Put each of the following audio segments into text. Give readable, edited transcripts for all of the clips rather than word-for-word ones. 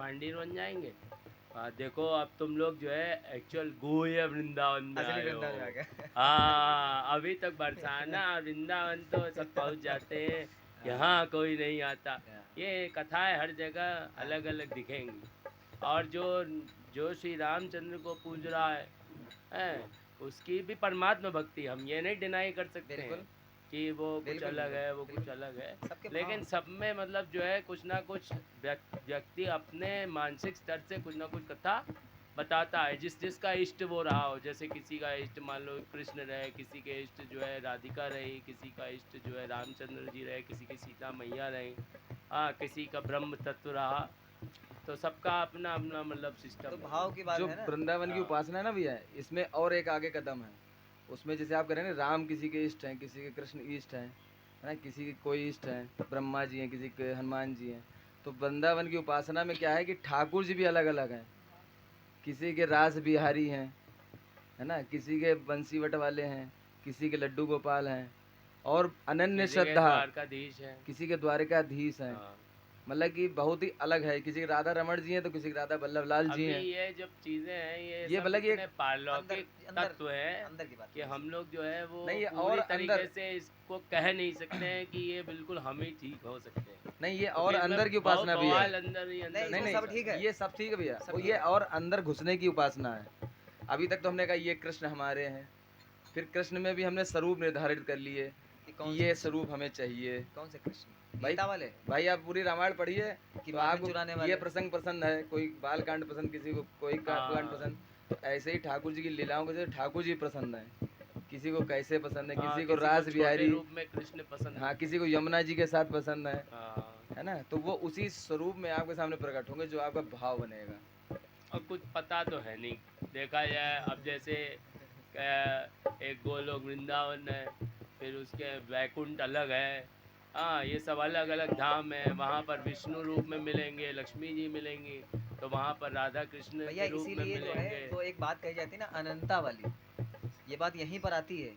पांडिर बन जाएंगे। देखो अब तुम लोग जो है एक्चुअल गोया वृंदावन में असली आए वृंदावन में आ हो। गया। हाँ, अभी तक बरसाना वृंदावन तो सब पहुंच जाते हैं, यहाँ कोई नहीं आता। ये कथाएं हर जगह अलग अलग दिखेंगी। और जो जो श्री रामचंद्र को पूज रहा है उसकी भी परमात्मा भक्ति, हम ये नहीं डिनाई कर सकते हैं बिल्कुल कि वो कुछ बिल्कुल अलग बिल्कुल है, वो कुछ बिल्कुल। अलग है। सबके लेकिन भाव। सब में मतलब जो है कुछ ना कुछ व्यक्ति अपने मानसिक स्तर से कुछ ना कुछ कथा बताता है, जिस जिसका इष्ट वो रहा हो। जैसे किसी का इष्ट मान लो कृष्ण रहे, किसी के इष्ट जो है राधिका रही, किसी का इष्ट जो है रामचंद्र जी रहे, किसी की सीता मैया रही, हाँ, किसी का ब्रह्म तत्व रहा। तो सबका अपना अपना मतलब तो सिस्टम है। भाव की बात जो है ना। वृंदावन की हाँ, उपासना है ना भैया, इसमें और एक आगे कदम है। उसमें जैसे आप कह रहे हैं ना, राम किसी के इष्ट हैं, किसी के कृष्ण इष्ट हैं, है ना, किसी के कोई इष्ट हैं, ब्रह्मा जी हैं, किसी के हनुमान जी हैं। तो वृंदावन की उपासना में क्या है कि ठाकुर जी भी अलग अलग हैं। किसी के रास बिहारी हैं, है ना, किसी के बंसीवट वाले हैं, किसी के लड्डू गोपाल हैं, और अनन्य किसी के श्रद्धा द्वारकाधीश है। किसी के द्वारिकाधीश हैं। हाँ, मतलब कि बहुत ही अलग है। किसी के राधा रमण जी हैं, तो किसी के राधा वल्लभ लाल जी अभी हैं। ये जब चीज़ें हैं ये ये सब मतलब कि इतने एक, अंदर पारलौकिक अंदर तत्व हैं अंदर की बात कि है हम लोग जो है वो नहीं, ये और पूरी तरीके अंदर, से इसको कह नहीं सकते हैं कि ये बिल्कुल हम ही ठीक हो सकते हैं, नहीं ये और क्योंकि इसमें अंदर की बहुत उपासना भी है। बवाल अंदर ही नहीं, अंदर नहीं इसमें नहीं, सब बहुत ठीक सारे। है। ये सब ठीक है भैया, सब वो ठीक ये है। और अंदर घुसने की उपासना है। अभी तक तो हमने कहा ये कृष्ण हमारे हैं, फिर कृष्ण में भी हमने स्वरूप निर्धारित कर लिए कि कि कौन से ये कृष्ण? स्वरूप हमें चाहिए। कौन से कृष्ण? भाई, गीता वाले भाई आप पूरी रामायण पढ़िए, कि तो वाहन आपको चुराने ये वाले? प्रसंग पसंद है, कोई बाल कांड पसंद, किसी को कोई कांड हाँ, पसंद। तो ऐसे ही ठाकुर जी की लीलाओं के जैसे ठाकुर जी पसंद है, किसी को कैसे पसंद है, हाँ, किसी को किसी को रास छोटे बिहारी, रूप में कृष्ण पसंद हाँ, है। किसी को यमुना जी के साथ पसंद हाँ, है ना। तो वो उसी स्वरूप में आपके सामने प्रकट होंगे जो आपका भाव बनेगा। और कुछ पता तो है नहीं, देखा जाए अब जैसे एक गोलोक वृंदावन है, फिर उसके वैकुंठ अलग है। हाँ, ये सब अलग अलग धाम है। वहाँ पर विष्णु रूप में मिलेंगे, लक्ष्मी जी मिलेंगी, तो वहाँ पर राधा कृष्ण भैया के रूप में इसीलिए जो है मिलेंगे। वो एक बात कही जाती है ना, अनंता वाली। ये बात यहीं पर आती है।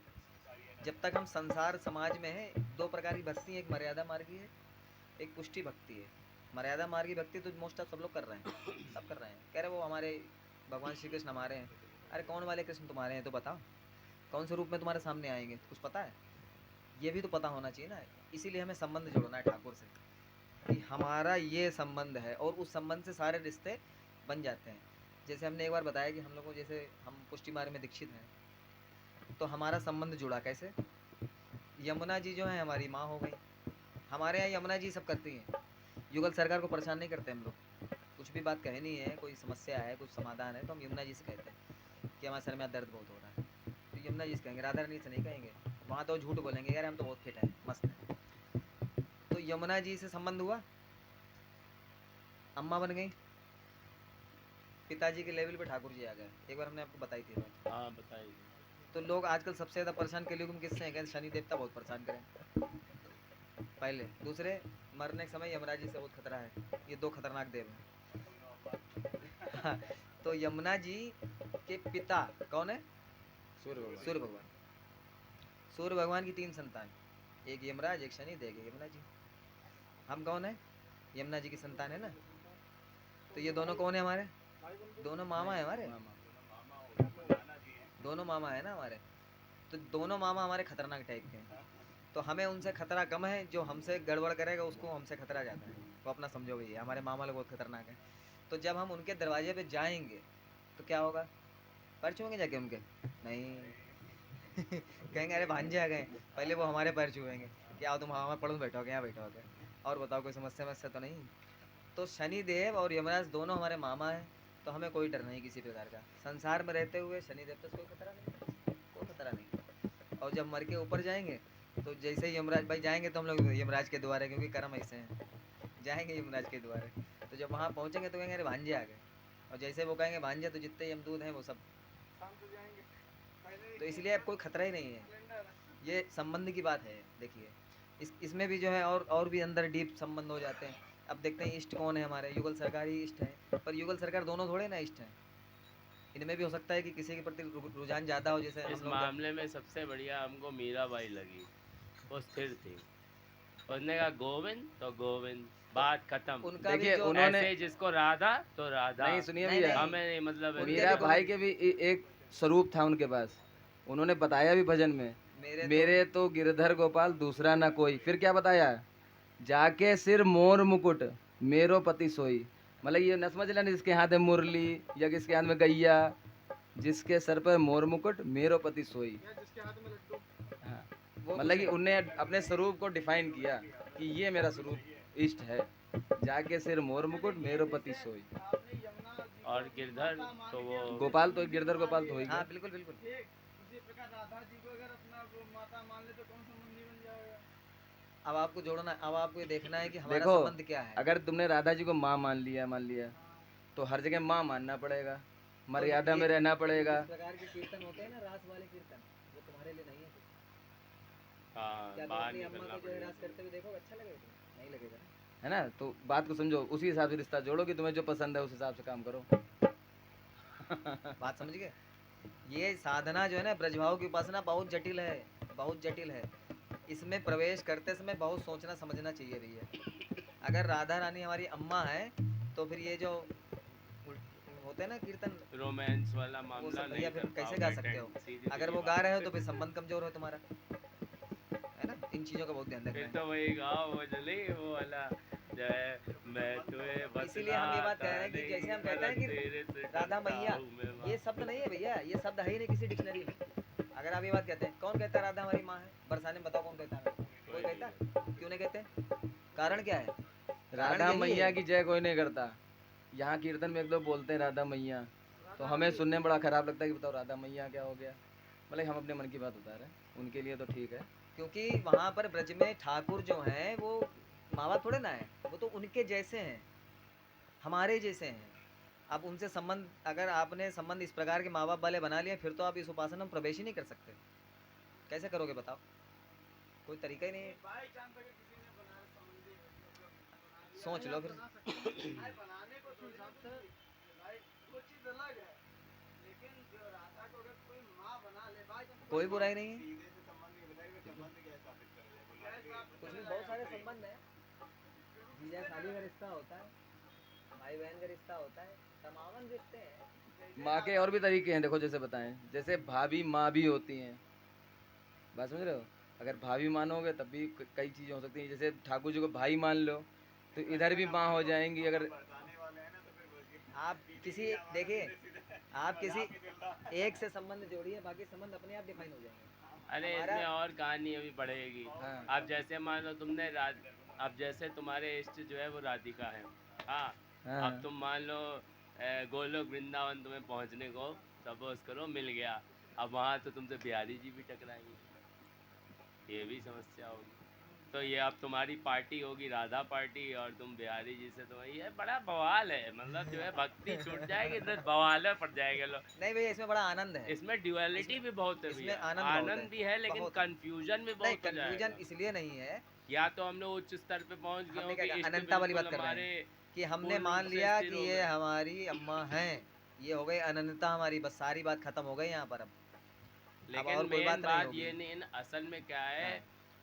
जब तक हम संसार समाज में हैं, दो प्रकार की भक्ति है, एक मर्यादा मार्गी है, एक पुष्टि भक्ति है। मर्यादा मार्गी भक्ति तो मोस्ट ऑफ सब लोग कर रहे हैं, सब कर रहे हैं, कह रहे वो हमारे भगवान श्री कृष्ण हमारे हैं। अरे कौन वाले कृष्ण तुम्हारे हैं तो बताओ, कौन से रूप में तुम्हारे सामने आएंगे, कुछ पता है? ये भी तो पता होना चाहिए ना। इसीलिए हमें संबंध जोड़ना है ठाकुर से, कि हमारा ये संबंध है, और उस संबंध से सारे रिश्ते बन जाते हैं। जैसे हमने एक बार बताया कि हम लोग को, जैसे हम पुष्टि मार्ग में दीक्षित हैं, तो हमारा संबंध जुड़ा कैसे? यमुना जी जो है हमारी माँ हो गई। हमारे यहाँ यमुना जी सब करती हैं। युगल सरकार को परेशान नहीं करते हम लोग। कुछ भी बात कहनी है, कोई समस्या है, कुछ समाधान है, तो हम यमुना जी से कहते हैं कि हमारे सर में दर्द बहुत हो रहा है, तो यमुना जी से कहेंगे, राधा रानी से नहीं कहेंगे। वहाँ तो झूठ बोलेंगे, यार हम तो बहुत फिट हैं, मस्त हैं। तो यमुना जी से संबंध हुआ, अम्मा बन गई, पिताजी के लेवल पे ठाकुर जी आ गए। एक बार हमने आपको बताई थी बात। हाँ, बताइए। तो लोग आजकल सबसे ज़्यादा परेशान कलयुग में किससे हैं? कहते शनि देवता बहुत परेशान करें पहले। दूसरे, मरने के समय यमराज जी से बहुत खतरा है। ये दो खतरनाक देव हैं। तो यमुना जी के पिता कौन है? सूर्य भगवान। सूर्य भगवान। सूर्य भगवान की तीन संतान, एक यमराज, एक शनि, एक यमुना जी। हम कौन है? यमुना जी की संतान है ना। तो ये दोनों कौन है हमारे? दोनों मामा है हमारे, दोनों मामा है ना हमारे। तो दोनों मामा हमारे खतरनाक टाइप के हैं। तो हमें उनसे खतरा कम है, जो हमसे गड़बड़ करेगा उसको हमसे खतरा ज़्यादा है। तो अपना समझो भैया, हमारे मामा लोग बहुत खतरनाक हैं। तो जब हम उनके दरवाजे पे जाएंगे तो क्या होगा? पैर छुएंगे जाके उनके? नहीं। कहेंगे अरे भांजे आ गए, पहले वो हमारे पैर छुएंगे कि आओ तुम हमारे पड़ोस बैठोगे, यहाँ बैठोगे, और बताओ कोई समस्या वस्या तो नहीं। तो शनि देव और यमराज दोनों हमारे मामा हैं। तो हमें कोई डर नहीं किसी प्रकार का। संसार में रहते हुए शनि देवता से कोई खतरा नहीं, कोई खतरा नहीं। और जब मर के ऊपर जाएंगे, तो जैसे ही यमराज भाई जाएंगे, तो हम लोग यमराज के द्वारे, क्योंकि कर्म ऐसे हैं, जाएंगे यमराज के द्वारे। तो जब वहाँ पहुँचेंगे तो कहेंगे अरे भांजे आ गए, और जैसे वो कहेंगे भांजे, तो जितने यमदूत हैं वो सब शांत हो जाएंगे। तो इसलिए अब कोई खतरा ही नहीं है। ये संबंध की बात है। देखिए इसमें भी जो है और भी अंदर डीप संबंध हो जाते हैं। अब देखते हैं इष्ट कौन है हमारे। युगल सरकार ही इष्ट है, पर युगल सरकार दोनों थोड़े ना इष्ट हैं। इनमें भी हो सकता है कि किसी के प्रति रुझान ज़्यादा हो, जैसे इस हम लोग मामले में सबसे बढ़िया हमको मीराबाई लगी, वो स्थिर थी। उसने कहा गोविंद तो गोविंद, बात खत्म। उनका भी देखिए जो उन्होंने ऐसे जिसको राधा तो राधा, नहीं सुनिए नहीं, भैया, नहीं, हमें नहीं मतलब है उनके मीरा भी कि- भाई के भी एक स्वरूप था उनके पास, उन्होंने बताया भी भजन में, मेरे मेरे तो गिरधर गोपाल दूसरा ना कोई। फिर क्या बताया, जाके सिर मोर मुकुट मेरो पति सोई। मतलब ये न समझ लेना जिसके हाथ में मुरली या किसके हाथ में गैया, जिसके सर पर मोर मुकुट मेरो पति सोई। हाँ, वो मतलब कुछ कि नहीं। उनने अपने स्वरूप को डिफाइन किया कि ये मेरा स्वरूप इष्ट है, जाके सिर मोर मुकुट मेरो पति सोई। और गिरधर तो वो गोपाल तो गिरधर गोपाल तो हो ही हाँ गया। बिल्कुल बिल्कुल। उसी प्रकार राधा जी को अगर अपना वो माता मान ले तो कौन सा मंदिर बन जाएगा। अब आपको जोड़ना, अब आपको ये देखना है कि हमारा देखो संबंध क्या है। अगर तुमने राधा जी को माँ मान लिया तो हर जगह माँ मानना पड़ेगा, मर्यादा ये- में रहना पड़ेगा। इस प्रकार के कीर्तन होते हैं ना, रास वाले कीर्तन, वो तुम्हारे लिए नहीं है। हाँ क्या तुम बाहर अपनी अम्मा निकलना को जो है पड़ेगा। रास करते हुए देखोगे, अच्छा लगेगा तुम्हें? नहीं लगेगा ना। है ना, तो बात को समझो, उसी हिसाब से रिश्ता जोड़ो कि तुम्हें जो पसंद है उस हिसाब से काम करो। बात समझ गए? ये साधना जो है ना, ब्रजभाव की उपासना बहुत जटिल है, बहुत जटिल है। इसमें प्रवेश करते समय बहुत सोचना समझना चाहिए भैया। अगर राधा रानी हमारी अम्मा है तो फिर ये जो होते हैं ना कीर्तन, रोमांस वाला वो मामला सब नहीं भैया फिर कर कैसे गा पाओगे सकते हो? अटेंड, सीधी अगर सीधी वो गा बात रहे हो है। तो फिर संबंध कमजोर हो तुम्हारा, है ना? इन चीजों का बहुत ध्यान फिर रखना तो वही गाओ वो जले वो वाला जो है, मैं तुम्हें है। इसीलिए हम ये बात बतलाता कह रहे हैं कि नहीं जैसे हम पर कहते हैं कि तेरे से राधा डरता मैया, हूँ मैं ये माँ। शब्द नहीं है भैया, ये शब्द है ही नहीं किसी डिक्शनरी में। अगर आप ये बात कहते हैं, कौन कहता है राधा हमारी माँ है? बरसाने में बताओ कौन कहता है? कोई कोई कहता नहीं है? क्यों नहीं कहते? कारण क्या है? कारण राधा यही मैया है। की जय कोई नहीं करता। यहाँ कीर्तन में एक लोग बोलते हैं राधा मैया, तो हमें सुनने में बड़ा खराब लगता है कि बताओ राधा मैया क्या हो गया। मतलब हम अपने मन की बात बता रहे हैं, उनके लिए तो ठीक है। क्योंकि वहां पर ब्रज में ठाकुर जो हैं वो माँ बाप थोड़े ना है, वो तो उनके जैसे हैं, हमारे जैसे हैं। अब उनसे संबंध, अगर आपने संबंध इस प्रकार के माँ बाप वाले बना लिए, फिर तो आप इस उपासना में प्रवेश ही नहीं कर सकते। कैसे करोगे बताओ? कोई तरीका ही नहीं है। बाई चांस अगर किसी ने बनाया संबंधी सोच लो फिर। बनाने को तो हिसाब से भाई वो चीज अलग है, लेकिन जो राधा को अगर कोई माँ बना ले बाई चांस कोई बुराई नहीं है। सीधे से संबंध नहीं बताएगा, संबंध क्या स्थापित करेगा, कुछ भी बहुत सारे संबंध है। जीजा साली का रिश्ता होता है, भाई बहन का रिश्ता होता है, तमाम रिश्ते हैं। माँ के और भी तरीके हैं, देखो जैसे बताएं, जैसे भाभी माँ भी होती हैं। बात समझ रहे हो, अगर भाभी मानोगे तब भी कई चीज़ें हो सकती हैं। जैसे ठाकुर जी को भाई मान लो तो इधर भी माँ हो जाएंगी। अगर आप किसी, देखिए, आप किसी एक से संबंध जोड़िए, बाकी संबंध अपने आप डिफाइन हो जाएंगे। अरे हमारा- इसमें और कहानी अभी बढ़ेगी। हाँ अब जैसे मान लो तुमने अब जैसे तुम्हारे इष्ट जो है वो राधिका है, हाँ, हाँ अब तुम मान लो गोलोक वृंदावन तुम्हें पहुंचने को सपोज करो मिल गया, अब वहाँ तो तुमसे बिहारी जी भी टकराएंगे, ये भी समस्या होगी। तो ये अब तुम्हारी पार्टी होगी राधा पार्टी और तुम बिहारी जी से, तो ये बड़ा बवाल है, मतलब जो है भक्ति छूट जाएगी तो बवाल पड़ जाएंगे लोग। नहीं भैया, इसमें बड़ा आनंद है। इसमें ड्युअलिटी भी बहुत है इसमें भैया, आनंद बहुत आनंद भी है लेकिन बहुत है। कंफ्यूजन भी नहीं, बहुत हो कंफ्यूजन जाएगा। इसलिए नहीं है। या तो हम लोग उच्च स्तर पे पहुंच गए हमने हो क्या कि कहा, इष्ट अनंता वाली बिल्कुल बात कर रहे हमारे हैं कि हमने पूर्ण मान रूप से लिया स्थिर कि हो ये गए। हमारी अम्मा हैं, ये हो गई अनंतता हमारी, बस सारी बात खत्म हो गई यहाँ पर। अब लेकिन और कोई मेन बात नहीं बात होगी। ये नहीं, असल में क्या है, हाँ।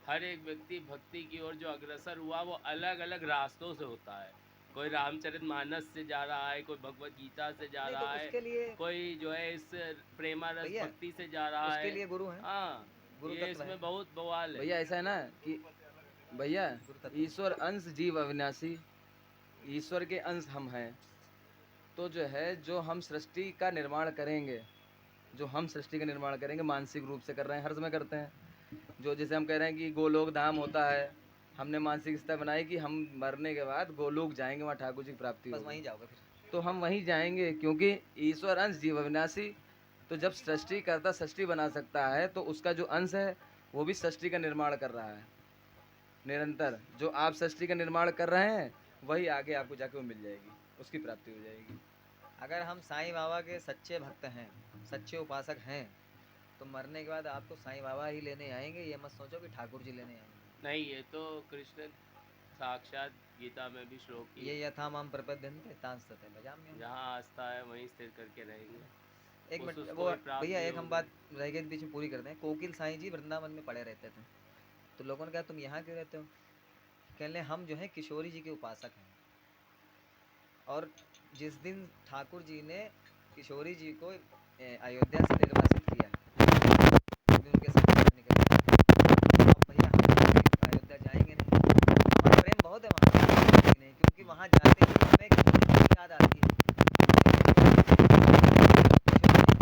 हर एक व्यक्ति भक्ति की ओर जो अग्रसर हुआ वो अलग अलग रास्तों से होता है। कोई रामचरितमानस से जा रहा है, कोई भगवत गीता से जा नहीं तो रहा है, उसके लिए कोई जो है इस प्रेमा रस भैया, भक्ति से जा रहा उसके है। लिए गुरु हैं, हाँ, गुरु ये तत्व है। इसमें बहुत बवाल है। भैया ऐसा है ना कि भैया गुरु तत्व। ईश्वर अंश जीव अविनाशी, ईश्वर के अंश हम हैं। तो जो है जो हम सृष्टि का निर्माण करेंगे, जो हम सृष्टि का निर्माण करेंगे मानसिक रूप से कर रहे हैं, हर समय करते हैं। जो जैसे हम कह रहे हैं कि गोलोक धाम होता है, हमने मानसिक स्थिति बनाई कि हम मरने के बाद गोलोक जाएंगे, वहाँ ठाकुर जी की प्राप्ति बस होगी। वहीं जाओगे फिर। तो हम वहीं जाएंगे क्योंकि ईश्वर अंश जीव अविनाशी। तो जब सृष्टि करता सृष्टि बना सकता है तो उसका जो अंश है वो भी सृष्टि का निर्माण कर रहा है निरंतर। जो आप सृष्टि का निर्माण कर रहे हैं वही आगे आपको जाके वो मिल जाएगी, उसकी प्राप्ति हो जाएगी। अगर हम साईं बाबा के सच्चे भक्त हैं, सच्चे उपासक हैं, तो मरने के बाद आपको साईं बाबा ही लेने आएंगे। ये मत सोचो कि ठाकुर जी लेने आएंगे। नहीं, ये तो कृष्ण साक्षात गीता में भी श्लोक की ये है, यथा माम प्रपद्यन्ते तांस्तते भजाम्यहम्। जहाँ आस्था है वहीं स्थिर करके रहेंगे। एक मिनट, उसको वो ही प्राप्त भैया नहीं एक हम होगी। बात रह गई बीच में, पूरी कर दें। कोकिल साईं जी वृंदावन में पड़े रहते थे, तो लोगों ने कहा तुम यहाँ क्यों रहते हो? कहने हम जो है किशोरी जी के उपासक हैं। और जिस दिन ठाकुर जी ने किशोरी जी को अयोध्या से निर्वासित किया, उस दिन उनके संग से निकल गए। अब भैया हम अयोध्या जाएंगे नहीं, हमारा प्रेम बहुत है वहाँ, लेकिन नहीं, क्योंकि वहाँ जाते ही हमें किशोरी जी की याद आती है। किशोरी जी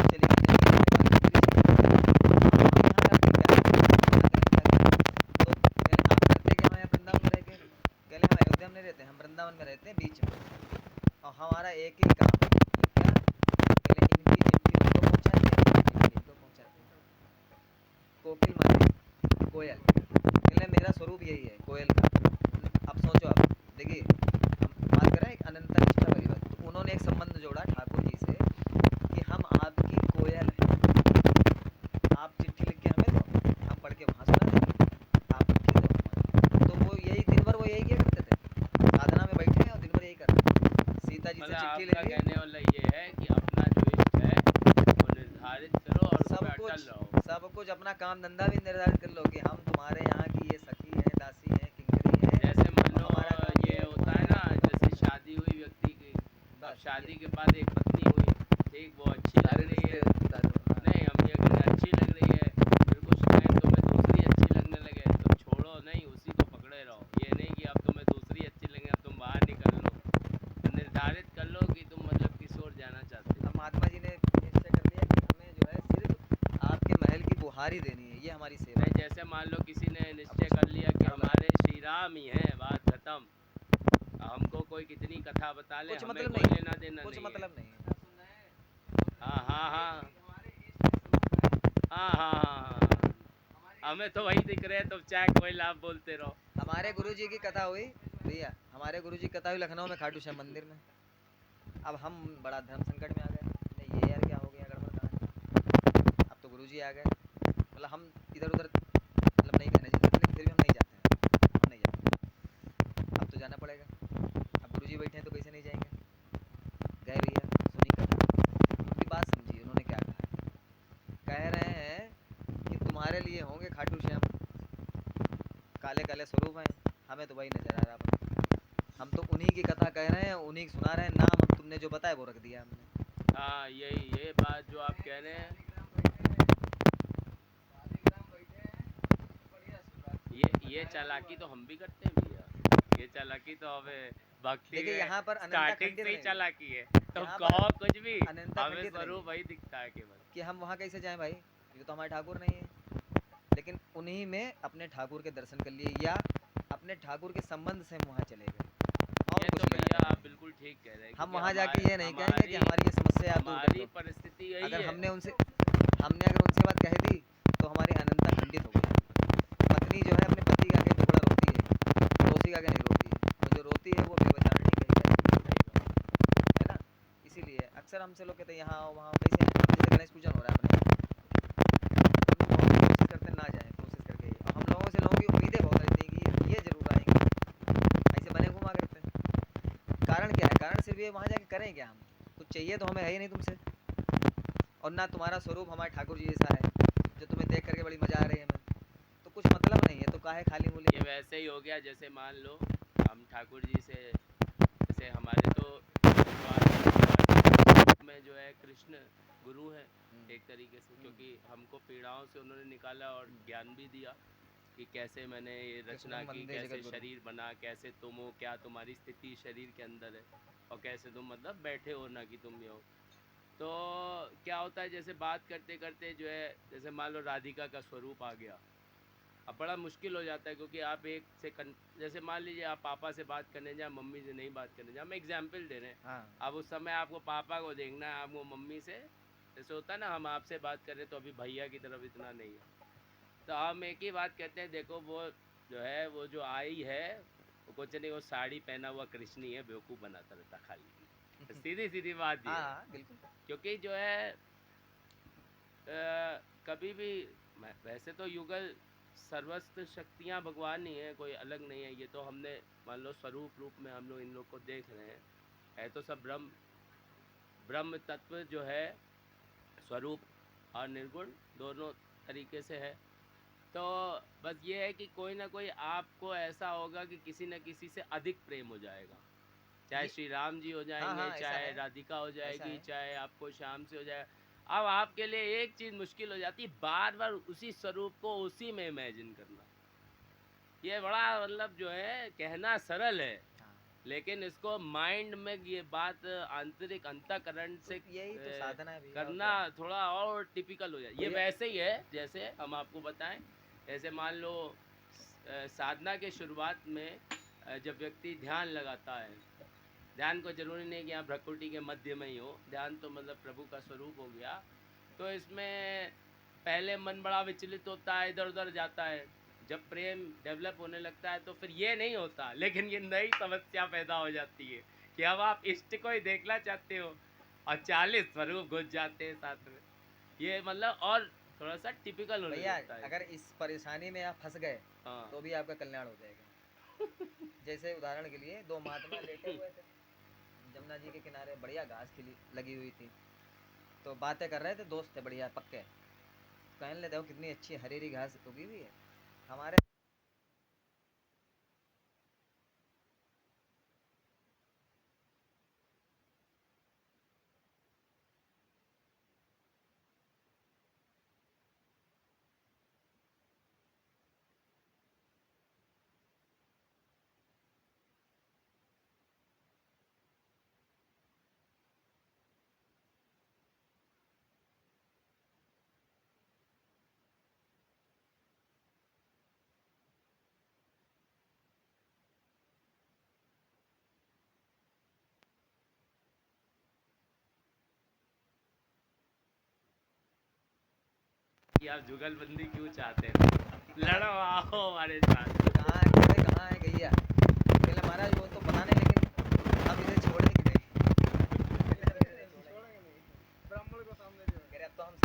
चली गई, हम यहाँ करके क्या है? तो कहले आप करते क्या हैं वृंदावन में रह के? कहले हम अयोध्या में नहीं रहते, हम वृंदावन में रहते हैं बीच में, और हमारा एक ही काम है कि क्या? कहले इनकी चिट्ठी उनको पहुंचाते हैं, चिट्ठी इनको पहुंचाते हैं। कोकिल माने कोयल, कहले मेरा स्वरूप यही है कोयल का। अब सोचो, आप देखिए, हम बात कर रहे हैं एक अनंत निष्ठा वाली बात, तो उन्होंने एक संबंध जोड़ा ठाकुर जी से कि हम आपकी कोयल हैं, आप चिट्ठी लिख के हमें दो, हम पढ़ के वहाँ सुना देंगे, आप लिखी दो हमारे। तो वो यही दिन भर वो यही किया करते थे, साधना में बैठे हैं और दिन भर यही कर रहे हैं। सीता जी से मतलब चिट्ठी आपका ले ली, कहने वाला ये है कि अपना जो इष्ट है वो निर्धारित करो और उस सब पे कुछ अटल रहो। सब कुछ अपना काम धंधा भी निर्धारित कर लो कि हम तुम्हारे यहाँ की ये सखी है, दासी है, किंकरी है, जैसे मान और लो हमारा काम ये है होता है तुम्हारे ना, यहाँ जैसे शादी हुई व्यक्ति की, अब बस शादी ये के बाद एक पत्नी हुई, ठीक, वो अच्छी लग सारे रही है, रिश्ते हाँ। नहीं हम ये कहते हैं, अच्छी लग रही है, फिर कुछ टाइम तुम्हें दूसरी अच्छी लगने लगे तो छोड़ो नहीं, उसी को पकड़े रहो। ये नहीं कि अब तुम्हें दूसरी अच्छी लगे अब तुम बाहर निकल लो, तो निर्धारित कर लो कि तुम मतलब किस ओर जाना चाहते अब हो। महात्मा जी ने निश्चय कर लिया कि हमें जो है सिर्फ आपके महल की बुहारी देनी है, ये हमारी सेवा नहीं, है। जैसे मान लो किसी ने निश्चय कर लिया कि हमारे श्री राम ही हैं, बात खत्म, हमको कोई कितनी कथा बता ले, कुछ हमें मतलब कोई नहीं लेना है, देना कुछ नहीं है। मतलब नहीं है। हाँ हाँ हाँ हाँ हाँ हाँ हाँ, हमें तो वही दिख रहे हैं, तुम चाहे कोई लाभ बोलते रहो। हमारे गुरु जी की कथा हुई भैया, हमारे गुरु जी की कथा हुई लखनऊ में खाटू श्याम मंदिर में। अब हम बड़ा धर्म संकट में आ गए, नहीं ये यार क्या हो गया, गड़बड़ कहानी। अब तो गुरु जी आ गए, मतलब हम इधर उधर मतलब नहीं कहना चाहिए, लेकिन फिर भी हम नहीं जाते हैं, हम नहीं जाते, अब तो जाना पड़ेगा। अब गुरु जी बैठे हैं तो कैसे नहीं जाएंगे? गए भैया, सुनी कथा, उनकी बात समझी, उन्होंने क्या कहा। कह रहे हैं कि तुम्हारे लिए होंगे खाटू श्याम, काले काले स्वरूप हैं, हमें तो वही नजर आ रहा अपना। हम तो उन्हीं की कथा कह रहे हैं, उन्हीं की सुना रहे हैं, नाम हम तुमने जो बताया वो रख दिया हमने। हाँ, यही ये बात जो आप कह रहे हैं, ये चालाकी तो हम भी करते हैं भैया, ये चालाकी तो हमें भक्ति देखिए में यहाँ पर अनंता स्टार्टिंग खंडित से ही नहीं हुई, चालाकी है, तो यहाँ पर कहो कुछ भी, अनंता हमें खंडित नहीं स्वरूप हुई वही दिखता है केवल। कि हम वहाँ कैसे जाएं भाई, ये तो हमारे ठाकुर नहीं है। लेकिन उन्हीं में अपने ठाकुर के दर्शन कर लिए, या अपने ठाकुर के संबंध से हम वहाँ चले गए, और ये कुछ तो लेना भैया देना आप नहीं। बिल्कुल ठीक कह रहे हैं, हम क्योंकि वहाँ जाके ये नहीं कहेंगे कि हमारी ये समस्या आप दूर कर हमारी दो। परिस्थिति यही अगर है। हमने अगर उनसे बात कह दी तो हमारी अनंता खंडित हो गई। पत्नी जो है अपने पति का आगे टुकड़ा रोती है, पड़ोसी का आगे नहीं रोती है, और जो रोती है वो बेवचारणी कही जाती है ना। इसीलिए अक्सर हमसे लोग कहते हैं यहाँ आओ वहाँ, कैसे आएं? जैसे गणेश पूजन हो रहा है अपने, हम लोग कोशिश करते हैं ना जाएं, कोशिश करके, और हम लोगों से लोगों की उम्मीदें बहुत रहती हैं कि ये जरूर आएंगे, ऐसे बने घुमा करते हैं। कारण क्या है? कारण सिर्फ ये, वहाँ जाके करें क्या? हम कुछ चाहिए तो हमें है ही नहीं तुमसे, और ना तुम्हारा स्वरूप हमारे ठाकुर जी जैसा है जो तुम्हें देख करके बड़ी मजा आ रही है हमें, तो कुछ मतलब नहीं है, तो काहे खाली मूली। ये वैसे ही हो गया, जैसे मान लो हम ठाकुर जी से, जैसे हमारे तो में जो है कृष्ण गुरु है एक तरीके से, क्योंकि हमको पीड़ाओं से उन्होंने निकाला और ज्ञान भी दिया कि कैसे मैंने ये रचना कृष्णं की, वंदे कैसे जगद्गुरुं। शरीर बना, कैसे तुम हो, क्या तुम्हारी स्थिति शरीर के अंदर है, और कैसे तुम मतलब बैठे हो ना कि तुम ये हो। तो क्या होता है, जैसे बात करते करते जो है, जैसे मान लो राधिका का स्वरूप आ गया, अब बड़ा मुश्किल हो जाता है, क्योंकि आप एक से जैसे मान लीजिए आप पापा से बात करने जाए, मम्मी से नहीं बात करने जाए, हम एग्जाम्पल दे रहे हैं। हाँ, अब उस समय आपको पापा को देखना है, आपको मम्मी से, जैसे होता है ना हम आपसे बात कर रहे हैं तो अभी भैया की तरफ इतना नहीं है, तो हम एक ही बात कहते हैं, देखो वो जो है वो जो आई है वो कुछ नहीं, वो साड़ी पहना हुआ कृष्ण ही है, बेवकूफ़ बनाता रहता खाली, सीधी सीधी बात ये है। हाँ, बिल्कुल। क्योंकि जो है कभी भी वैसे तो युगल सर्वस्व शक्तियाँ भगवान ही हैं, कोई अलग नहीं है, ये तो हमने मान लो स्वरूप रूप में हम लोग इन लोग को देख रहे हैं, है तो सब ब्रह्म, ब्रह्म तत्व जो है स्वरूप और निर्गुण दोनों तरीके से है। तो बस ये है कि कोई ना कोई आपको ऐसा होगा कि किसी न किसी से अधिक प्रेम हो जाएगा, चाहे ये श्री राम जी हो हाँ जाएंगे, हाँ, ऐसा चाहे है, राधिका हो ऐसा जाएगी, है। चाहे आपको श्याम से हो जाएगा। अब आपके लिए एक चीज़ मुश्किल हो जाती है, बार बार उसी स्वरूप को उसी में इमेजिन करना। ये बड़ा मतलब जो है कहना सरल है, हाँ, लेकिन इसको माइंड में ये बात आंतरिक अंतःकरण तो से यही तो साधना है भैया, और करना क्या। थोड़ा और टिपिकल हो जाए। ये भैया वैसे ही है जैसे हम आपको बताएं, जैसे मान लो साधना के शुरुआत में जब व्यक्ति ध्यान लगाता है, ध्यान को जरूरी नहीं कि यहाँ भ्रकुटी के मध्य में ही हो, ध्यान तो मतलब प्रभु का स्वरूप हो गया। तो इसमें पहले मन बड़ा विचलित होता है, इधर उधर जाता है। जब प्रेम डेवलप होने लगता है तो फिर ये नहीं होता, लेकिन ये नई समस्या पैदा हो जाती है कि अब आप इष्ट को ही देखना चाहते हो और 40 स्वरूप घुस जाते हैं साथ में। ये मतलब और थोड़ा सा टिपिकल होने भैया लगता है। अगर इस परेशानी में आप फंस गए हाँ तो भी आपका कल्याण हो जाएगा। जैसे उदाहरण के लिए दो महात्मा लेटे हुए थे जमुना जी के किनारे, बढ़िया घास खिली लगी हुई थी, तो बातें कर रहे थे, दोस्त थे बढ़िया पक्के। कहने लगे देखो कितनी अच्छी हरी हरी घास उगी हुई है हमारे। कि आप जुगलबंदी क्यों चाहते हैं, लड़ो आओ हमारे साथ। कहाँ है गैया, बोले महाराज वो तो पता नहीं, लेकिन हम इसे छोड़े कि नहीं। छोड़ेंगे नहीं, ब्राह्मण को सामने जो कह है। रहे अब तो हम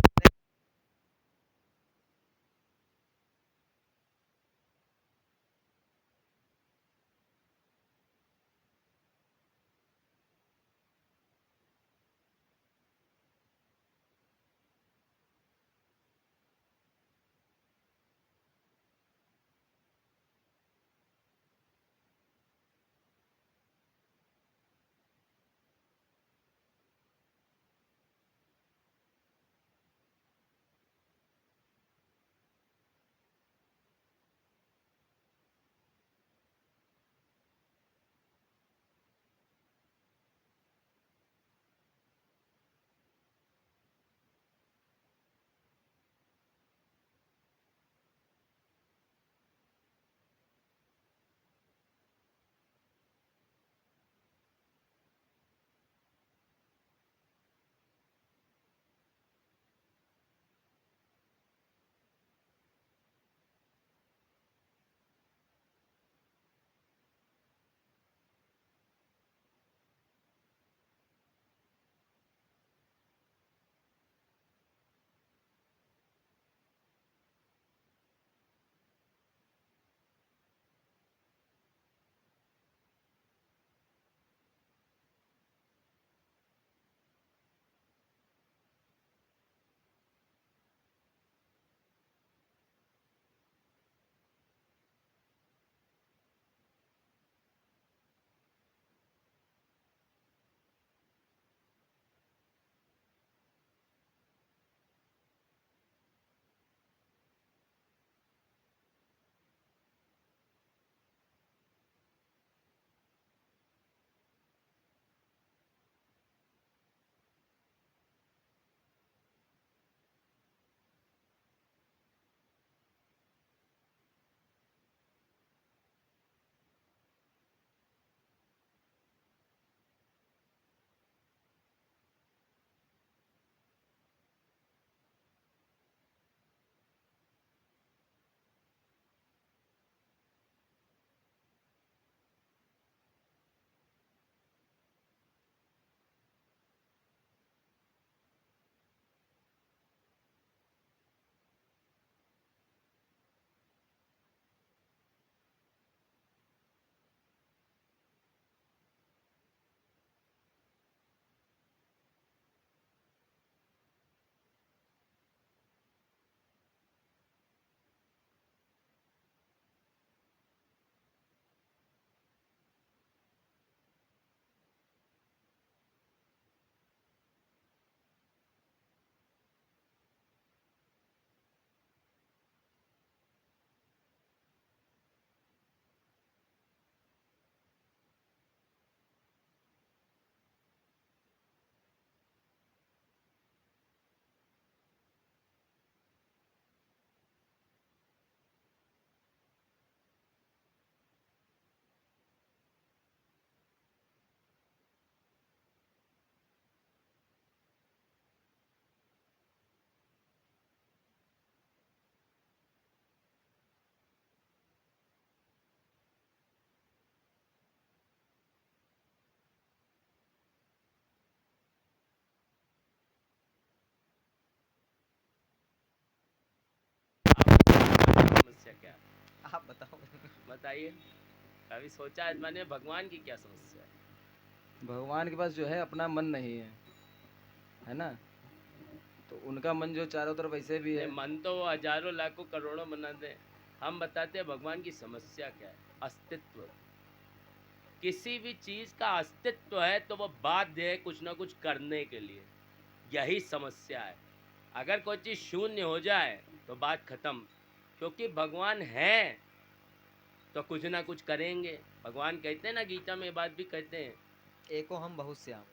आप बताओ। बताइए, कभी सोचा है मैंने भगवान की क्या समस्या है? भगवान के पास जो है अपना मन नहीं है ना, तो उनका मन जो चारों तरफ ऐसे भी नहीं, है। मन तो वो हजारों लाखों करोड़ों बनाते हैं। हम बताते हैं भगवान की समस्या क्या है। अस्तित्व। किसी भी चीज का अस्तित्व है तो वो बाध्य है कुछ ना कुछ करने के लिए। यही समस्या है। अगर कोई चीज शून्य हो जाए तो बात खत्म, क्योंकि भगवान है तो कुछ ना कुछ करेंगे। भगवान कहते हैं ना, गीता में ये बात भी कहते हैं। एको हम बहुत श्याम,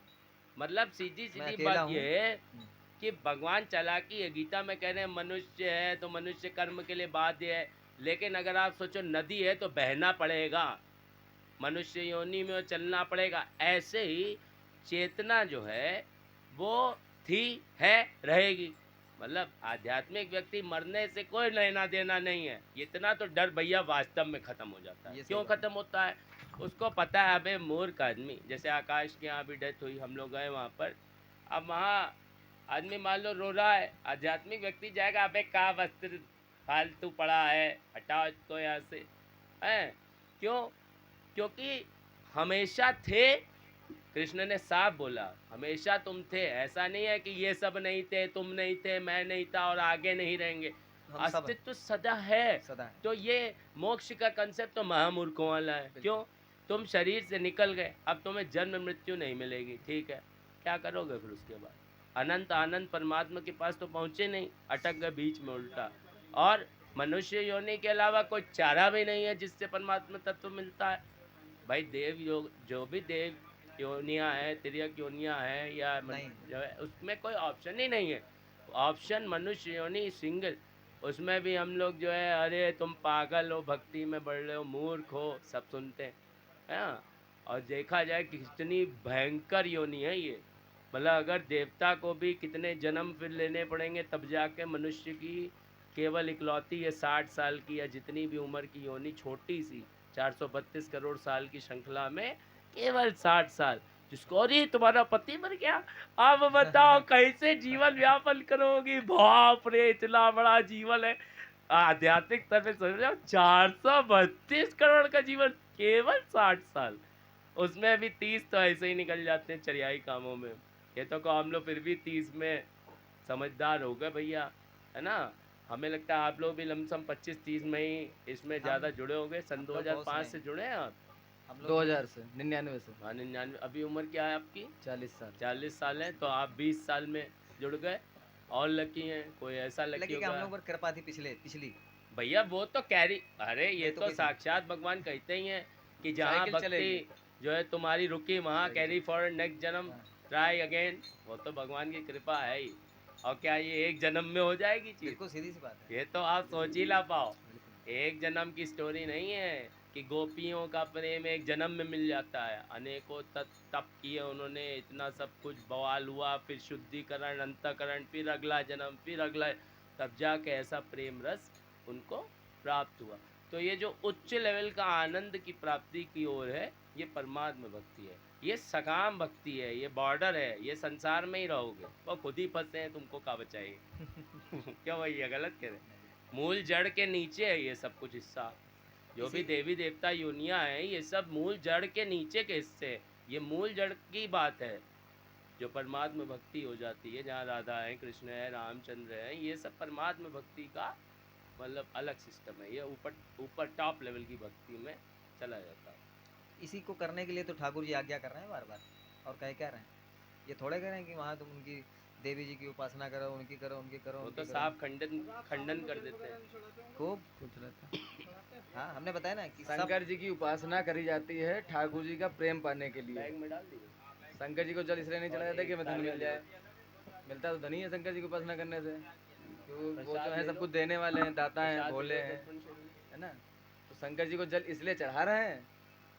मतलब सीधी मैं सीधी अकेला बात हूँ। ये है कि भगवान चालाकी है। गीता में कह रहे हैं मनुष्य है तो मनुष्य कर्म के लिए बाध्य है, लेकिन अगर आप सोचो नदी है तो बहना पड़ेगा, मनुष्य योनि में चलना पड़ेगा। ऐसे ही चेतना जो है वो थी, है, रहेगी। मतलब आध्यात्मिक व्यक्ति मरने से कोई लेना देना नहीं है। इतना तो डर भैया वास्तव में खत्म हो जाता है। ये सही क्यों बात। खत्म होता है? उसको पता है अबे मूर्ख आदमी, जैसे आकाश के यहाँ भी डेथ हुई, हम लोग गए वहाँ पर। अब वहाँ आदमी मान लो रो रहा है, आध्यात्मिक व्यक्ति जाएगा, अबे का वस्त्र फालतू पड़ा है, हटाओ इसको यहाँ से। है क्यों? क्योंकि हमेशा थे। कृष्ण ने साफ बोला, हमेशा तुम थे। ऐसा नहीं है कि ये सब नहीं थे, तुम नहीं थे, मैं नहीं था और आगे नहीं रहेंगे। हम सब हैं, अस्तित्व सदा है। सदा है। तो ये मोक्ष का कंसेप्ट तो महामूर्खों वाला है। क्यों? तुम शरीर से निकल गए, अब तुम्हें जन्म मृत्यु नहीं मिलेगी, ठीक है, क्या करोगे फिर उसके बाद? अनंत आनंद परमात्मा के पास तो पहुँचे नहीं, अटक गए बीच में उल्टा। और मनुष्य योनि के अलावा कोई चारा भी नहीं है जिससे परमात्मा तत्व मिलता है। भाई देव योग, जो भी देव योनियाँ हैं, तिर्यक योनियाँ हैं या नहीं। जो है, उसमें कोई ऑप्शन ही नहीं है। ऑप्शन मनुष्य योनि सिंगल। उसमें भी हम लोग जो है, अरे तुम पागल हो, भक्ति में बढ़ रहे हो, मूर्ख हो, सब सुनते हैं, है ना? और देखा जाए कि कितनी भयंकर योनि है ये। मतलब अगर देवता को भी कितने जन्म फिर लेने पड़ेंगे तब जाके मनुष्य की केवल इकलौती ये 60 साल की या जितनी भी उम्र की योनि, छोटी सी 432 करोड़ साल की श्रृंखला में केवल 60 साल। जिसको अरे तुम्हारा पति मर गया, अब बताओ कैसे जीवन यापन करोगी? बाप रे, इतना बड़ा जीवन है। आध्यात्मिक स्तर पे सोच रहे हो, 432 करोड़ का जीवन, केवल 60 साल। उसमें भी 30 तो ऐसे ही निकल जाते हैं चरियाई कामों में। ये तो कहो हम लोग फिर भी 30 में समझदार हो गए भैया, है ना? हमें लगता है आप लोग भी लमसम 25-30 में ही इसमें ज़्यादा जुड़े होंगे। सन हम लोग बहुत 2005 समय से जुड़े हैं आप? हम लोग 2000 से 99 से हाँ, 99। अभी उम्र क्या है आपकी? 40 साल। 40 साल है, तो आप 20 साल में जुड़ गए। और लकी हैं, कोई ऐसा लकी लगे कि हम होगा। लोग पर कृपा थी पिछली। भैया वो तो कैरी, अरे ये नहीं तो तो कैसे? साक्षात भगवान कहते ही हैं कि जहाँ साइकिल भक्ति चलेगी। जो है तुम्हारी रुकी वहाँ साइकिल कैरी फॉर नेक्स्ट जन्म, हाँ। Try again. वो तो भगवान की कृपा है ही। और क्या ये एक जन्म में हो जाएगी चीज़? बिल्कुल सीधी सी बात है। ये तो आप सोच ही ला पाओ। बिल्कुल। एक जन्म की स्टोरी नहीं है कि गोपियों का प्रेम एक जन्म में मिल जाता है। अनेकों तप किए उन्होंने, इतना सब कुछ बवाल हुआ, फिर शुद्धिकरण, अंतःकरण, फिर अगला जन्म, फिर अगला, तब जाके ऐसा प्रेम रस उनको प्राप्त हुआ। तो ये जो उच्च लेवल का आनंद की प्राप्ति की ओर है, ये परमात्मा भक्ति है, ये सकाम भक्ति है, ये बॉर्डर है। ये संसार में ही रहोगे, वो खुद ही फंसे हैं, तुमको क्या बचाएंगे? क्यों भैया, गलत कह रहे हैं? मूल जड़ के नीचे है ये सब कुछ हिस्सा। जो भी देवी देवता योनियाँ हैं, ये सब मूल जड़ के नीचे के हिस्से हैं। ये मूल जड़ की बात है जो परमात्मा भक्ति हो जाती है, जहाँ राधा है, कृष्ण है, रामचंद्र है। ये सब परमात्मा भक्ति का मतलब अलग सिस्टम है। ये ऊपर टॉप लेवल की भक्ति में चला जाता है। इसी को करने के लिए तो ठाकुर जी आज्ञा कर रहे हैं बार-बार, और क्या रहे हैं? ये थोड़े कह रहे हैं कि वहाँ तुम उनकी देवी जी की उपासना करो, उनकी करो, उनकी करो, वो उनकी तो करो। साफ खंडन कर देते हैं। खूब। कुछ रहता है। हाँ, हमने बताया ना कि सब शंकर जी की उपासना करी जाती है ठाकुर जी का प्रेम पाने के लिए। बैग में डाल दिए। शंकर जी को जल इसलिए नहीं चढ़ाया जाता कि धन मिल जाए। मिलता तो धन ही है शंकर जी की उपासना करने से, क्योंकि वो जो है सब कुछ देने वाले हैं, दाता हैं, भोले हैं, है ना? तो शंकर जी को जल इसलिए चढ़ा रहे हैं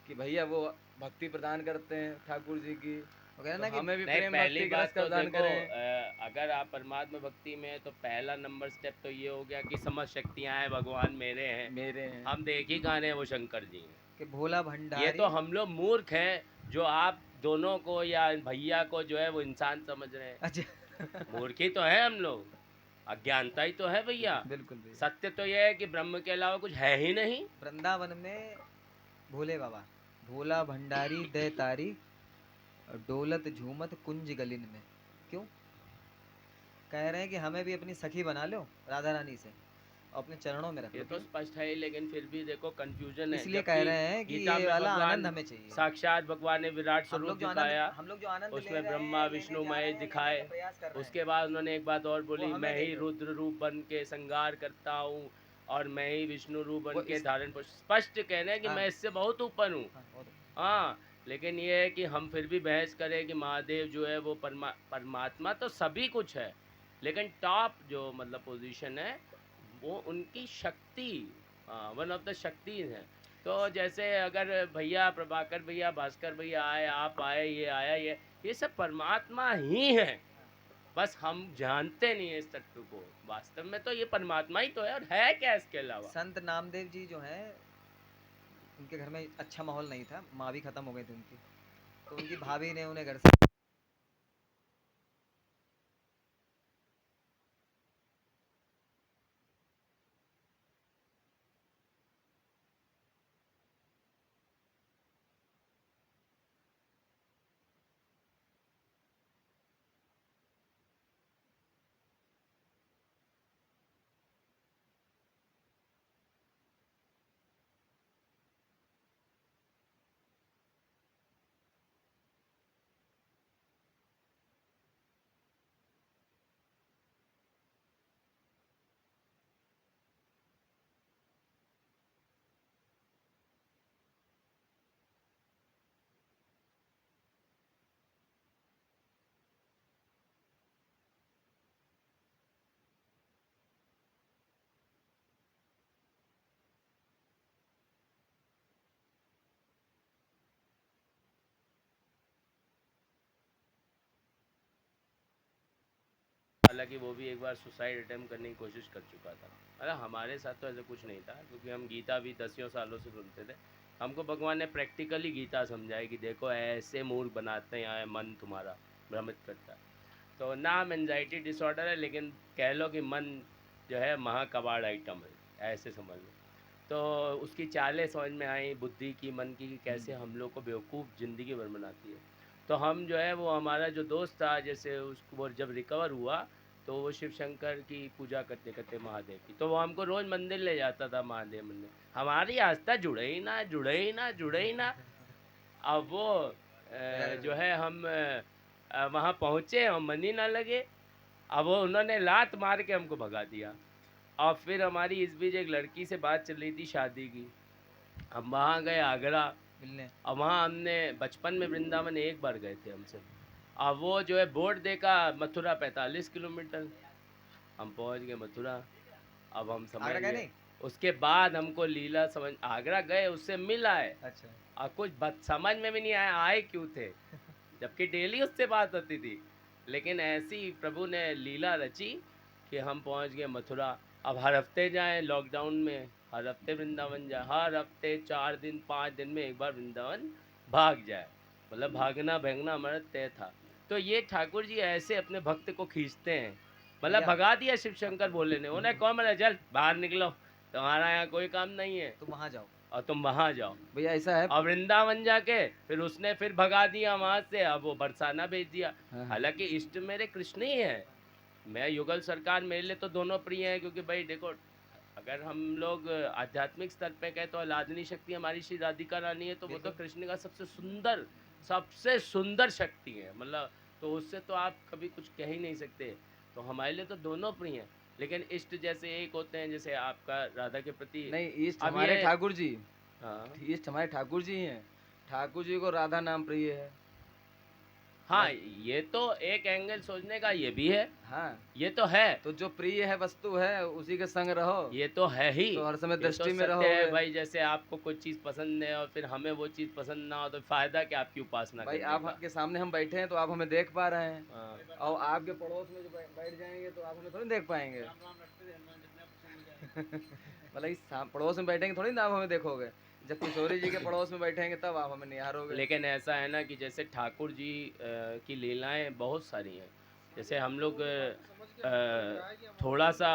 कि भैया वो भक्ति प्रदान करते हैं ठाकुर जी की, वो कह रहे हैं तो ना कि हमें भी नहीं, प्रेम पहली भक्ति का बात रस तो प्रदान देखो, करें। अगर आप परमात्मा भक्ति में हैं, तो पहला नंबर स्टेप तो ये हो गया कि समस्त शक्तियाँ हैं, भगवान मेरे हैं। मेरे हैं। हम देख ही कहाँ रहे हैं, वो शंकर जी हैं। कि भोला ये भंडारी। तो हम लोग मूर्ख हैं जो आप दोनों को या भैया को जो है वो इंसान समझ रहे हैं। अच्छा। मूर्ख ही तो है हम लोग। अज्ञानता ही तो है भैया। बिल्कुल भैया। सत्य तो यह है कि ब्रह्म के अलावा कुछ है ही नहीं। वृंदावन में भोले बाबा, भोला भंडारी दे तारी, डोलत झूमत कुंज गलिन में। क्यों कह रहे हैं कि हमें भी अपनी सखी बना लो राधा रानी से, और अपने चरणों में रख ये लो। तो क्यों? स्पष्ट है ही, लेकिन फिर भी देखो कंफ्यूजन है। इसलिए कह जबकि रहे हैं कि गीता ये में वाला आनंद भगवान हमें चाहिए। साक्षात भगवान ने विराट स्वरूप दिखाया, हम लोग जो आनंद ले उसमें रहे ब्रह्मा हैं, लेने विष्णु जा रहे महेश हैं, लेने दिखाए। का प्रयास कर रहे हैं, उसके बाद उन्होंने एक बात और वो बोली, हमें मैं दे ही दो। रुद्र रूप बन के संगार करता हूँ और मैं ही विष्णु रूप बन वो के इस धारण स्पष्ट कह रहे हैं कि हाँ। मैं इससे बहुत ऊपर हूँ। हाँ, वो तो- हाँ, लेकिन ये है कि हम फिर भी बहस करें कि महादेव जो है वो परमात्मा तो सभी कुछ है, लेकिन टॉप जो मतलब पोजीशन है वो उनकी शक्ति, वन ऑफ द शक्ति है। तो जैसे अगर भैया प्रभाकर भैया, भास्कर भैया आए, आप आए, ये आया, ये सब परमात्मा ही है, बस हम जानते नहीं है इस तत्व को। वास्तव में तो ये परमात्मा ही तो है, और है क्या इसके अलावा। संत नामदेव जी जो हैं, उनके घर में अच्छा माहौल नहीं था, माँ भी खत्म हो गई थी उनकी, तो उनकी भाभी ने उन्हें घर से हालांकि वो भी एक बार सुसाइड अटेम्प्ट करने की कोशिश कर चुका था। मतलब हमारे साथ तो ऐसा कुछ नहीं था, क्योंकि हम गीता भी 10 सालों से सुनते थे। हमको भगवान ने प्रैक्टिकली गीता समझाई कि देखो ऐसे मूर्ख बनाते हैं, यहाँ मन तुम्हारा भ्रमित करता है। तो नाम एंजाइटी डिसऑर्डर है, लेकिन कह लो कि मन जो है महाकबाड़ आइटम है, ऐसे समझ लो। तो उसकी चालें समझ में आई बुद्धि की, मन की, कि कैसे हम लोग को बेवकूफ़ ज़िंदगी भर बनाती है। तो हम जो है वो हमारा जो दोस्त था, जैसे उसको वो जब रिकवर हुआ तो वो शिव शंकर की पूजा करते करते महादेव की, तो वो हमको रोज़ मंदिर ले जाता था, महादेव मंदिर। हमारी आस्था जुड़े ही ना, जुड़े ही ना, जुड़े ही ना। अब वो जो है हम वहाँ पहुँचे और मन ही ना लगे। अब वो उन्होंने लात मार के हमको भगा दिया। और फिर हमारी इस बीच एक लड़की से बात चल रही थी शादी की, हम वहाँ गए आगरा। मिलने। और वहाँ हमने बचपन में वृंदावन एक बार गए थे हमसे। अब वो जो है बोर्ड देखा मथुरा 45 किलोमीटर, हम पहुँच गए मथुरा। अब हम समझ आगरा गए गए। नहीं? उसके बाद हमको लीला समझ, आगरा गए, उससे मिल आए, अच्छा। और कुछ समझ में भी नहीं आया आए क्यों थे, जबकि डेली उससे बात होती थी। लेकिन ऐसी प्रभु ने लीला रची कि हम पहुंच गए मथुरा। अब हर हफ्ते जाएं, लॉकडाउन में हर हफ्ते वृंदावन जाए, हर हफ्ते 4 दिन 5 दिन में एक बार वृंदावन भाग जाए, मतलब भागना भागना हमारा तय था। तो ये ठाकुर जी ऐसे अपने भक्त को खींचते हैं। मतलब भैया भगा दिया शिव शंकर बोले ने, उन्हें कौन बोला चल बाहर निकलो, तुम्हारा यहाँ कोई काम नहीं है तुम वहाँ जाओ। और तुम वहाँ जाओ। भैया ऐसा है। और वृंदावन जाके फिर उसने फिर भगा दिया वहाँ से, अब वो बरसाना भेज दिया। हाँ। हालांकि इष्ट मेरे कृष्ण ही है, मैं युगल सरकार, मेरे लिए तो दोनों प्रिय हैं। क्योंकि भाई देखो, अगर हम लोग आध्यात्मिक स्तर पे कहें तो आह्लादनी शक्ति हमारी श्री राधिका रानी है, तो वो तो बिल्कुल। कृष्ण का सबसे सुंदर शक्ति है, मतलब तो उससे तो आप कभी कुछ कह ही नहीं सकते। तो हमारे लिए तो दोनों प्रिय हैं, लेकिन इष्ट जैसे एक होते हैं, जैसे आपका राधा के प्रति। नहीं, ईस्ट अब हमारे ये ठाकुर जी, हाँ ईस्ट हमारे ठाकुर जी हैं। ठाकुर जी को राधा नाम प्रिय है। हाँ, ये तो एक एंगल सोचने का ये भी है, हाँ, ये तो है, तो जो प्रिय है वस्तु है उसी के संग रहो, ये तो है ही, तो हर समय ये दृष्टि तो में सत्य है रहोगे। भाई। जैसे आपको कोई चीज़ पसंद है और फिर हमें वो चीज़ पसंद ना हो, तो फायदा क्या आपकी उपासना भाई करने आप का। के सामने हम बैठे हैं तो आप हमें देख पा रहे हैं, हाँ, और आपके पड़ोस में जो बैठ जाएंगे तो आप हमें थोड़ी देख पाएंगे। मतलब इस पड़ोस में बैठेंगे थोड़ी ना आप हमें देखोगे, जब किशोरी जी के पड़ोस में बैठेंगे तब आप हमें निहारोगे। लेकिन ऐसा है ना कि जैसे ठाकुर जी की लीलाएं बहुत सारी हैं, जैसे हम लोग थोड़ा सा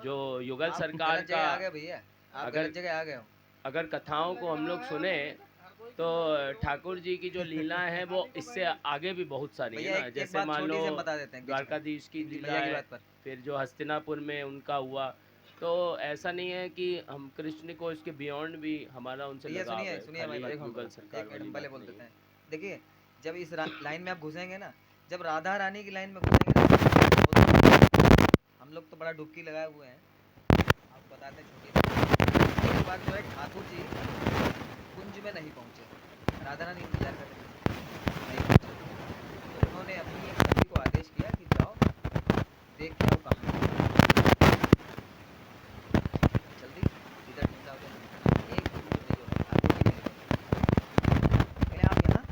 जो युगल आप सरकार गलत जगह का आ गए भैया, आप अगर गलत जगह आ गए हो। अगर कथाओं को हम लोग सुने तो ठाकुर जी की जो लीलाएं हैं वो इससे आगे भी बहुत सारी है भैया ना। एक जैसे बात मान छोटी लो सी हम बता देते हैं बीच में, द्वारकाधीश की इनकी लीला भैया की है, बात पर। फिर जो हस्तिनापुर में उनका हुआ, तो ऐसा नहीं है कि हम कृष्ण को इसके बियॉन्ड भी हमारा उनसे भैया लगाव सुनिए है, सुनिए हमारी खाली बात, युगल सरकार एक मिनट वाली हम पहले बात बोल नहीं देते है। हैं। देखिए जब इस लाइन में आप घुसेंगे ना, जब राधा रानी की लाइन में घुसेंगे ना, बहुत- हम लोग तो बड़ा डुबकी लगाए हुए हैं, आपको बताते हैं छोटी सी एक बात। जो है ठाकुर जी कुंज में नहीं पहुंचे, राधा रानी इंतजार कर रही थी, नहीं पहुंचे। तो उन्होंने अपनी एक सखी को आदेश किया कि जाओ देख के आओ कहाँ है। जल्दी इधर ढूंढा उधर ढूंढा, एक कुंज में जो है ठाकुर जी नहीं पहुंचे। बोले आप यहाँ,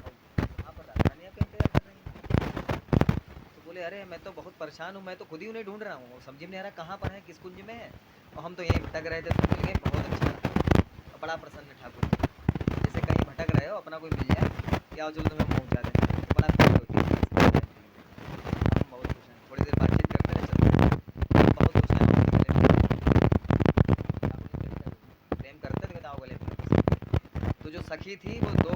और वहाँ पर राधा रानी आपका इंतजार कर रही हैं। तो बोले अरे मैं तो बहुत परेशान हूँ, मैं तो खुद ही उन्हें ढूंढ रहा हूँ, और समझ में नहीं आ रहा कहाँ पर है, किस कुंज में है, और हम तो यहीं भटक रहे थे, तो मिल गए, बहुत अच्छा लगा। और बड़ा प्रसन्न ठाकुर जी, जैसे कहीं भटक रहे हो अपना कोई मिल जाए, क्या हो चलो तुम्हें पहुँचा दें, तो बड़ा खुशी होती है। हम बहुत खुश हैं, थोड़ी देर बातचीत करते रहे, चलते रहे। हम बहुत खुश हैं, हम गले मिल गए। प्रेम करते थे, आओ गले मिलो। तो जो सखी थी वो 2